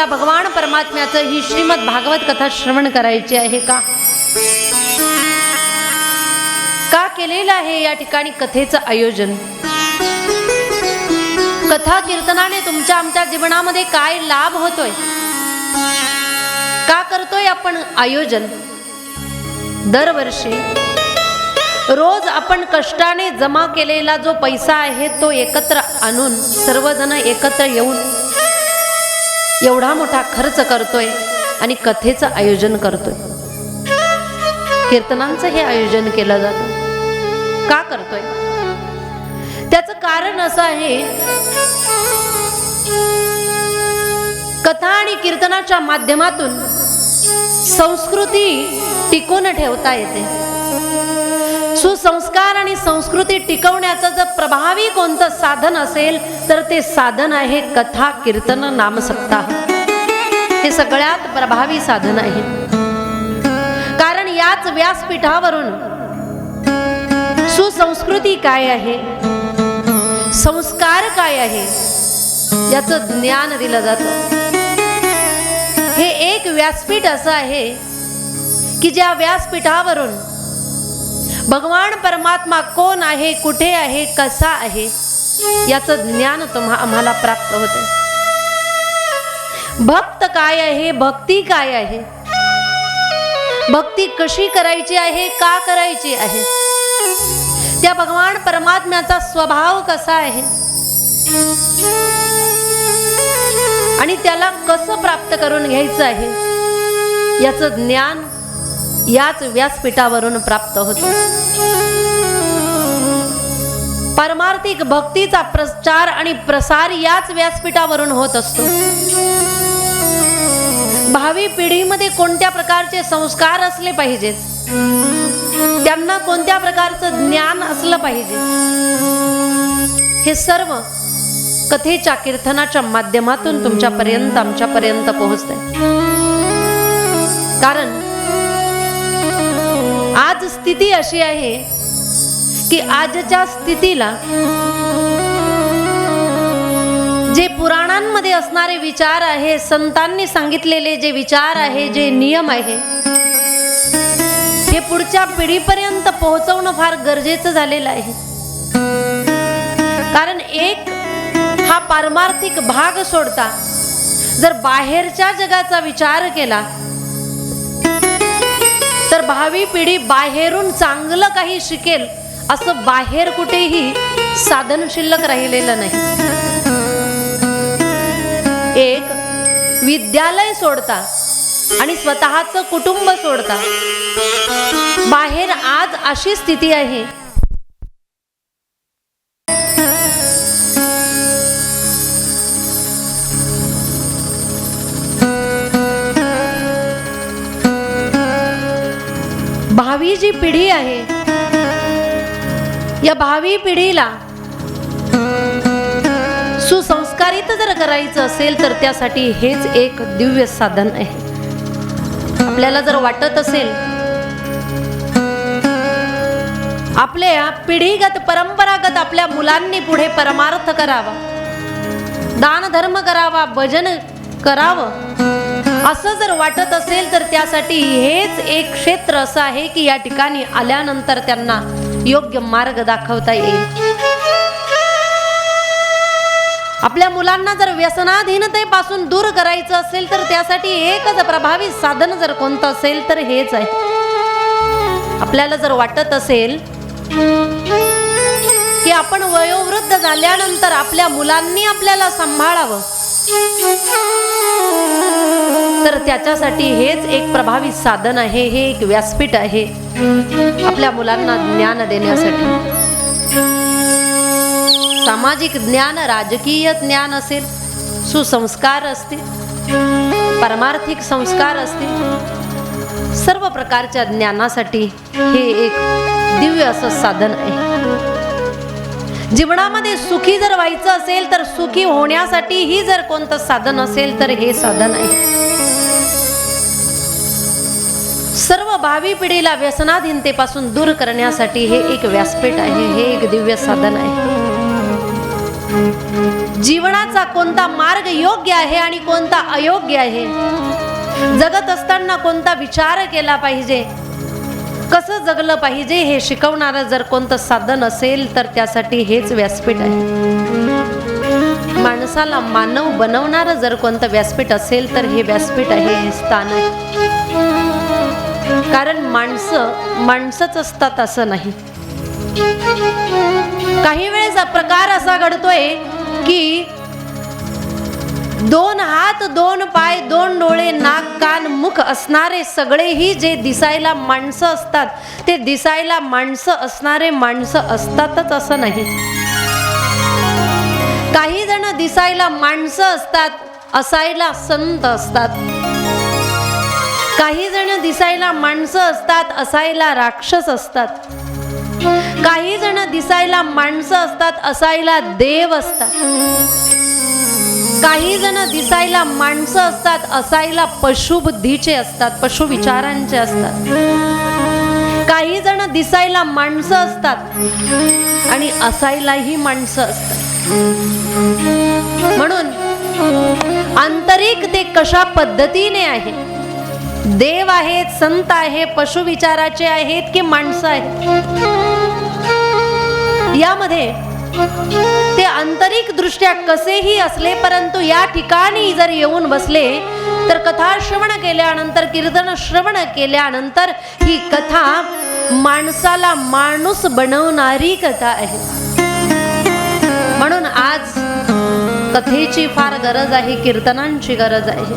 मला भगवान परमात्म्याचं ही श्रीमद भागवत कथा श्रवण करायची आहे का केलेलं आहे या ठिकाणी कथेचं आयोजन? कथा कीर्तनाने तुमच्या आमच्या जीवनामध्ये काय लाभ होतोय? का करतोय आपण आयोजन? दरवर्षी रोज आपण कष्टाने जमा केलेला जो पैसा आहे तो एकत्र आणून सर्वजण एकत्र येऊन एवढा मोठा खर्च करतोय आणि कथेचं आयोजन करतोय, कीर्तनांचं हे आयोजन केलं जातं. का करतोय? त्याचं कारण असं आहे, कथा आणि कीर्तनाच्या माध्यमातून संस्कृती टिकवून ठेवता येते. सुसंस्कार आणि संस्कृती टिकवण्याचं जर प्रभावी कोणतं साधन असेल तर ते साधन आहे कथा कीर्तन नामसप्ताह. हे सगळ्यात प्रभावी साधन आहे. कारण याच व्यासपीठावरून सुसंस्कृती काय आहे, संस्कार काय आहे याचं ज्ञान दिलं जातं. हे एक व्यासपीठ असं आहे की ज्या व्यासपीठावरून भगवान परमात्मा कोण आहे, कुठे आहे, कसा आहे याचं ज्ञान आम्हाला प्राप्त होते. भक्त काय आहे, भक्ती काय आहे, भक्ती कशी करायची आहे, का करायची आहे, त्या भगवान परमात्म्याचा स्वभाव कसा आहे आणि त्याला कसं प्राप्त करून घ्यायचं आहे याचं ज्ञान याच व्यासपीठावरून प्राप्त होते. पारमार्थिक भक्तीचा प्रचार आणि प्रसार याच व्यासपीठावरून होत असतो. भावी पिढीमध्ये कोणत्या प्रकारचे संस्कार असले पाहिजेत, त्यांना कोणत्या प्रकारचं ज्ञान असलं पाहिजे, हे सर्व कथेच्या कीर्तनाच्या माध्यमातून तुमच्यापर्यंत आमच्यापर्यंत पोहोचते. कारण आज स्थिती अशी आहे की आजच्या स्थितीला जे पुराणांमध्ये असणारे विचार आहे, संतांनी सांगितलेले जे विचार आहे, जे नियम आहे, हे पुढच्या पिढीपर्यंत पोहोचवणं फार गरजेचं झालेलं आहे. कारण एक हा पारमार्थिक भाग सोडता जर बाहेरच्या जगाचा विचार केला तर भावी पिढी बाहेरून चांगलं काही शिकेल असं बाहेर कुठेही साधन शिल्लक राहिलेलं नाही. एक विद्यालय सोडता आणि स्वतःचं कुटुंब सोडता बाहेर आज अशी स्थिती आहे भावी जी पिढी आहे या भावी पिढीला सुसंस्कारित जर करायचं असेल तर त्यासाठी हेच एक दिव्य साधन आहे. आपल्याला जर वाटत असेल आपल्या पिढीगत परंपरागत आपल्या मुलांनी पुढे परमार्थ करावा, दान धर्म करावा, भजन करावं असं जर वाटत असेल तर त्यासाठी हेच एक क्षेत्र असं आहे की या ठिकाणी आल्यानंतर त्यांना योग्य मार्ग दाखवता येईल. आपल्या मुलांना जर व्यसनाधीनतेपासून दूर करायचं असेल तर त्यासाठी एकच प्रभावी साधन जर कोणतं असेल तर हेच आहे. आपल्याला जर वाटत असेल की आपण वयोवृद्ध झाल्यानंतर आपल्या मुलांनी आपल्याला सांभाळावं तर त्याच्यासाठी हेच एक प्रभावी साधन आहे. हे एक व्यासपीठ आहे आपल्या मुलांना ज्ञान देण्यासाठी. सामाजिक ज्ञान, राजकीय ज्ञान असेल, सुसंस्कार असतील, पारमार्थिक संस्कार असतील, सर्व प्रकारच्या ज्ञानासाठी हे एक दिव्य असं साधन आहे. जीवनामध्ये सुखी जर व्हायचं असेल तर सुखी होण्यासाठी ही जर कोणतं साधन असेल तर हे साधन आहे. सर्व भावी पिढीला व्यसनाधीनतेपासून दूर करण्यासाठी हे एक व्यासपीठ आहे, हे एक दिव्य साधन आहे. जीवनाचा कोणता मार्ग योग्य आहे आणि कोणता अयोग्य आहे, जगत असताना कोणता विचार केला पाहिजे, कसं जगलं पाहिजे हे शिकवणारं जर कोणतं साधन असेल तर त्यासाठी हेच व्यासपीठ आहे. माणसाला मानव बनवणारं जर कोणतं व्यासपीठ असेल तर हे व्यासपीठ आहे, हे स्थान आहे. कारण माणसंच असतात असं नाही. काही वेळेस प्रकार असा घडतोय की 2 हात 2 पाय 2 डोळे नाक कान मुख असणारे सगळेही जे दिसायला माणसं असतात ते दिसायला माणसं असणारे माणसं असतातच असं नाही. काही जण दिसायला माणसं असतात, असायला संत असतात. काही जण दिसायला माणसं असतात, असायला राक्षस असतात. काही जण दिसायला माणसं असतात, असायला देव असतात. काही जण दिसायला माणसं असतात, असायला पशुबुद्धीचे असतात, पशु विचारांचे असतात. काही जण दिसायला माणसं असतात आणि असायलाही माणसं असतात. म्हणून आंतरिक ते कशा पद्धतीने आहे, देव आहेत, संत आहे, पशु विचाराचे आहेत की माणसं आहेत, यामध्ये ते आंतरिक दृष्ट्या कसेही असले परंतु या ठिकाणी जर येऊन बसले तर कथा श्रवण केल्यानंतर, कीर्तन श्रवण केल्यानंतर ही कथा माणसाला माणूस बनवणारी कथा आहे. म्हणून आज कथेची फार गरज आहे, कीर्तनांची गरज आहे.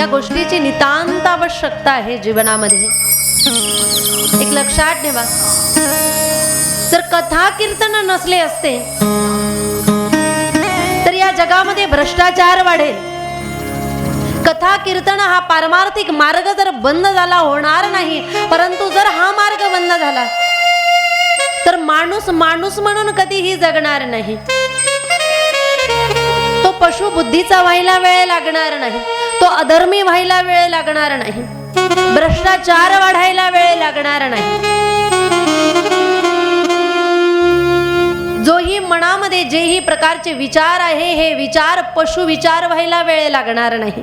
या गोष्टीची नितांत आवश्यकता आहे जीवनामध्ये. एक लक्षात ठेवा, जर कथा कीर्तन नसले असते तर या जगामध्ये भ्रष्टाचार वाढेल. कथा कीर्तन हा पारमार्थिक मार्ग जर बंद झाला होणार नाही, परंतु जर हा मार्ग बंद झाला तर माणूस माणूस म्हणून कधीही जगणार नाही. तो पशु बुद्धीचा व्हायला वेळ लागणार नाही, तो अधर्मी व्हायला वेळ लागणार नाही, भ्रष्टाचार वाढायला वेळ लागणार नाही. जोही मनामध्ये जेही प्रकारचे विचार आहे हे विचार पशु विचार व्हायला वेळ लागणार नाही.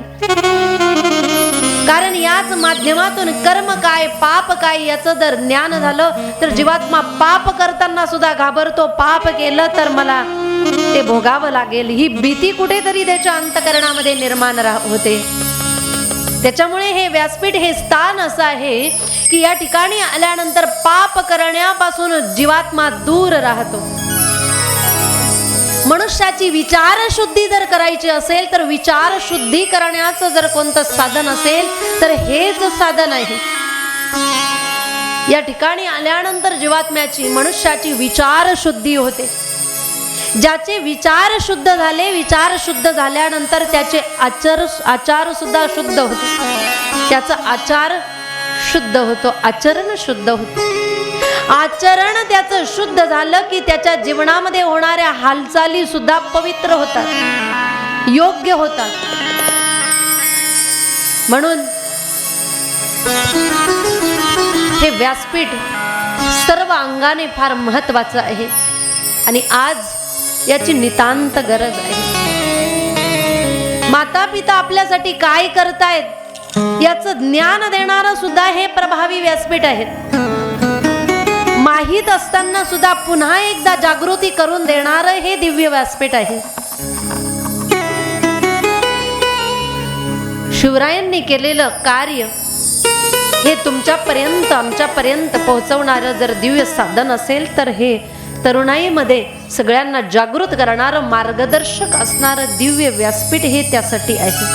कारण याच माध्यमातून कर्म काय पाप काय याचं जर ज्ञान झालं तर जीवात्मा पाप करताना सुद्धा घाबरतो. पाप केलं तर मला ते भोगावं लागेल ही भीती कुठेतरी त्याच्या अंतकरणामध्ये निर्माण होते. त्याच्यामुळे हे व्यासपीठ हे स्थान असं आहे की या ठिकाणी आल्यानंतर पाप करण्यापासून जीवात्मा दूर राहतो. मनुष्याची विचार शुद्धी जर करायची असेल तर विचार शुद्धी करण्याचं जर कोणतं साधन असेल तर हेच साधन आहे. या ठिकाणी आल्यानंतर जीवात्म्याची मनुष्याची विचार शुद्धी होते. ज्याचे विचार शुद्ध झाले, विचार शुद्ध झाल्यानंतर त्याचे आचार सुद्धा शुद्ध होते. त्याचा आचार शुद्ध होतो, आचरण शुद्ध होतो. आचरण त्याचं शुद्ध झालं की त्याच्या जीवनामध्ये होणाऱ्या हालचाली सुद्धा पवित्र होतात, योग्य होतात. म्हणून हे व्यासपीठ सर्व अंगाने फार महत्वाचं आहे आणि आज याची नितांत गरज आहे. माता पिता आपल्यासाठी काय करतायत याचं ज्ञान देणारं सुद्धा हे प्रभावी व्यासपीठ आहेत. माहित असताना सुद्धा पुन्हा एकदा जागृती करून देणारं हे दिव्य व्यासपीठ आहे. शिवरायांनी केलेलं कार्य हे तुमच्यापर्यंत आमच्यापर्यंत पोहोचवणारं जर दिव्य साधन असेल तर हे तरुणाईमध्ये सगळ्यांना जागृत करणारं मार्गदर्शक असणारं दिव्य व्यासपीठ हे त्यासाठी आहे.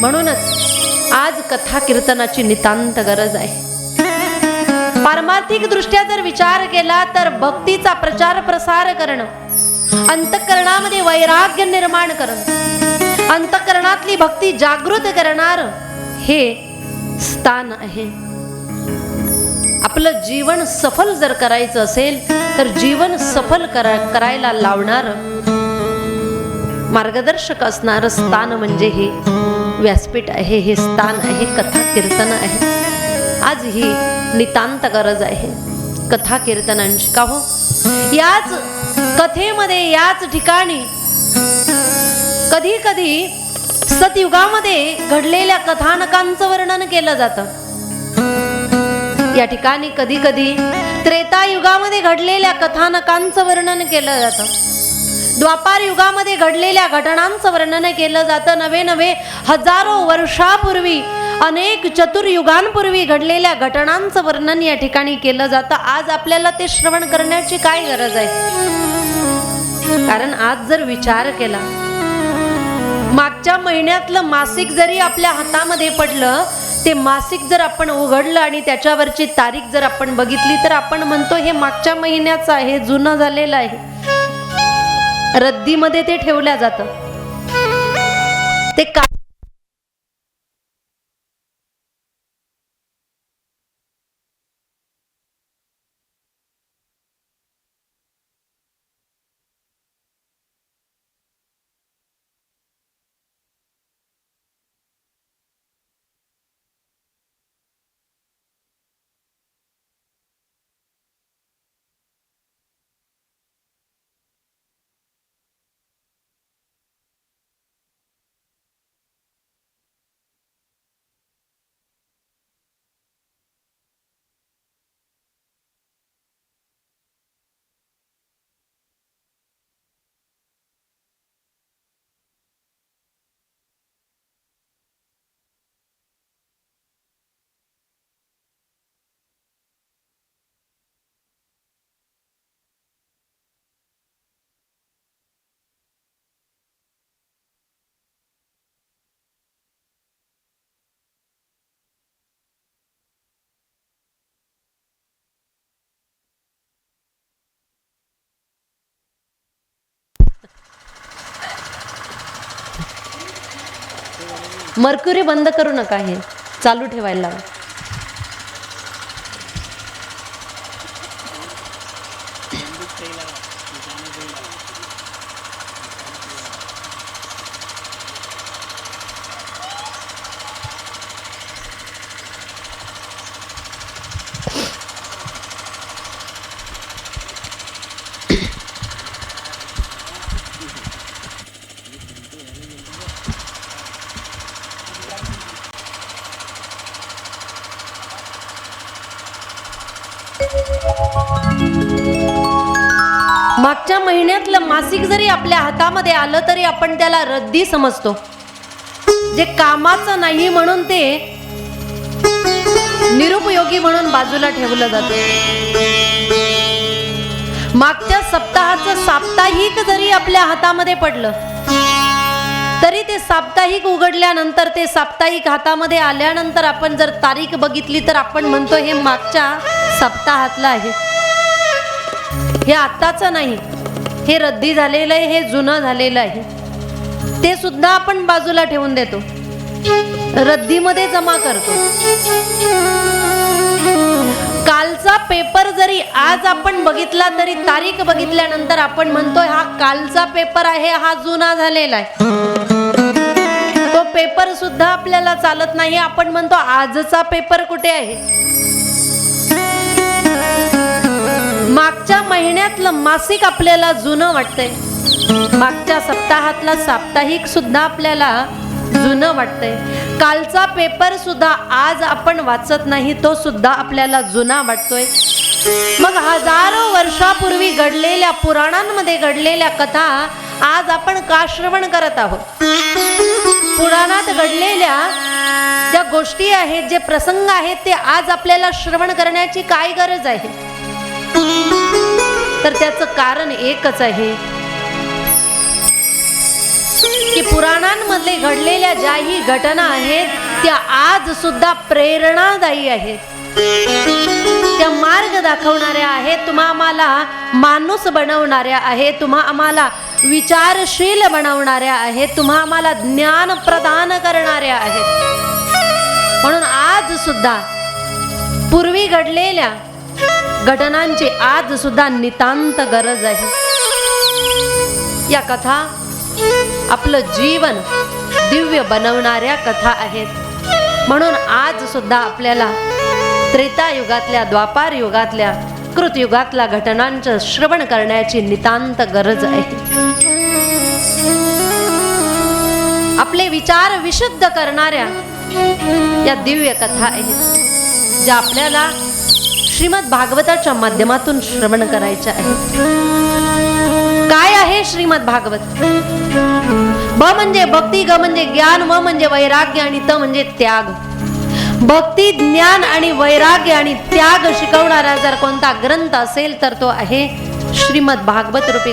म्हणूनच आज कथा कीर्तनाची नितांत गरज आहे. पारमार्थिक दृष्ट्या जर विचार केला तर भक्तीचा प्रचार प्रसार करणं, अंतःकरणामध्ये वैराग्य निर्माण करणं, अंतःकरणातली भक्ती जागृत करणार हे स्थान आहे. आपलं जीवन सफल जर करायचं असेल तर जीवन सफल करायला लावणार मार्गदर्शक असणारं स्थान म्हणजे हे व्यासपीठ आहे, हे स्थान आहे, कथा कीर्तन आहे. आज ही नितांत गरज आहे कथा कीर्तनांची. का हो, याच कथेमध्ये, याच ठिकाणी कधी कधी सतयुगामध्ये घडलेल्या कथानकांचं वर्णन केलं जातं. या ठिकाणी कधी कधी त्रेतायुगामध्ये घडलेल्या कथानकांचं वर्णन केलं जातं. द्वापार युगामध्ये घडलेल्या घटनांचं वर्णन केलं जातं. नवे नवे हजारो वर्षापूर्वी, अनेक चतुर्युगांपूर्वी घडलेल्या घटनांचं वर्णन या ठिकाणी केलं जातं. आज आपल्याला ते श्रवण करण्याची काय गरज आहे? कारण आज जर विचार केला, मागच्या महिन्यातलं मासिक जरी आपल्या हातामध्ये पडलं, ते मासिक जर आपण उघडलं आणि त्याच्यावरची तारीख जर आपण बघितली, तर आपण म्हणतो हे मागच्या महिन्याचं आहे, जुनं झालेलं आहे. रद्दीमध्ये ते ठेवल्या जातं. ते का मर्क्युरी बंद करू नका, हे चालू ठेवायला लावा. मागच्या महिन्यातलं मासिक जरी आपल्या हातामध्ये आलं तरी आपण त्याला रद्दी समजतो. जे कामाचं नाही म्हणून ते निरुपयोगी म्हणून बाजूला ठेवलं जातं. मागच्या सप्ताहाचं साप्ताहिक जरी आपल्या हातामध्ये पडलं तरी ते साप्ताहिक उघडल्यानंतर, ते साप्ताहिक हातामध्ये आल्यानंतर आपण जर तारीख बघितली तर आपण म्हणतो हे मागच्या सप्ताहातलं आहे, हे आत्ताचं नाही, हे रद्दी झालेलं आहे, हे जुनं झालेलं आहे. ते सुद्धा आपण बाजूला ठेवून देतो, रद्दीमध्ये जमा करतो. कालचा पेपर जरी आज आपण बघितला तरी तारीख बघितल्यानंतर आपण म्हणतो हा कालचा पेपर आहे, हा जुना झालेला आहे. तो पेपर सुद्धा आपल्याला चालत नाही. आपण म्हणतो आजचा पेपर कुठे आहे? मागच्या महिन्यातलं मासिक आपल्याला जुनं वाटतंय, मागच्या सप्ताहातला साप्ताहिक सुद्धा आपल्याला जुनं वाटतंय. कालचा पेपर सुद्धा आज आपण वाचत नाही, तो सुद्धा आपल्याला जुना वाटतोय. मग हजारो वर्षापूर्वी घडलेल्या, पुराणांमध्ये घडलेल्या कथा आज आपण का श्रवण करत आहोत? पुराणात घडलेल्या ज्या गोष्टी आहेत, जे प्रसंग आहेत, ते आज आपल्याला श्रवण करण्याची काय गरज आहे? तर त्याचं कारण एकच आहे की पुराणांमध्ये घडलेल्या ज्याही घटना आहेत त्या आज सुद्धा प्रेरणादायी आहेत, त्या मार्ग दाखवणाऱ्या आहेत, तुम्हा आम्हाला माणूस बनवणाऱ्या आहेत, तुम्हा आम्हाला विचारशील बनवणाऱ्या आहेत, तुम्हा आम्हाला ज्ञान प्रदान करणाऱ्या आहेत. म्हणून आज सुद्धा पूर्वी घडलेल्या घटनांची आज सुद्धा नितांत गरज आहे. या कथा आपलं जीवन दिव्य बनवणाऱ्या कथा आहेत. म्हणून आज सुद्धा आपल्याला त्रेतायुगातल्या, द्वापार युगातल्या सुकृत युगातल्या घटनांचं श्रवण करण्याची नितांत गरज आहे. आपले विचार विशुद्ध करणाऱ्या या दिव्य कथा आहेत ज्या आपल्याला श्रीमद भागवताच्या माध्यमातून श्रवण करायच्या आहेत. काय आहे श्रीमद भागवत? ब म्हणजे भक्ती, ग म्हणजे ज्ञान, व म्हणजे वैराग्य आणि त म्हणजे त्याग. भक्ती, ज्ञान आणि वैराग्य आणि त्याग शिकवणारा जर कोणता ग्रंथ असेल तर तो आहे श्रीमद भागवत रूपी ग्रंथ.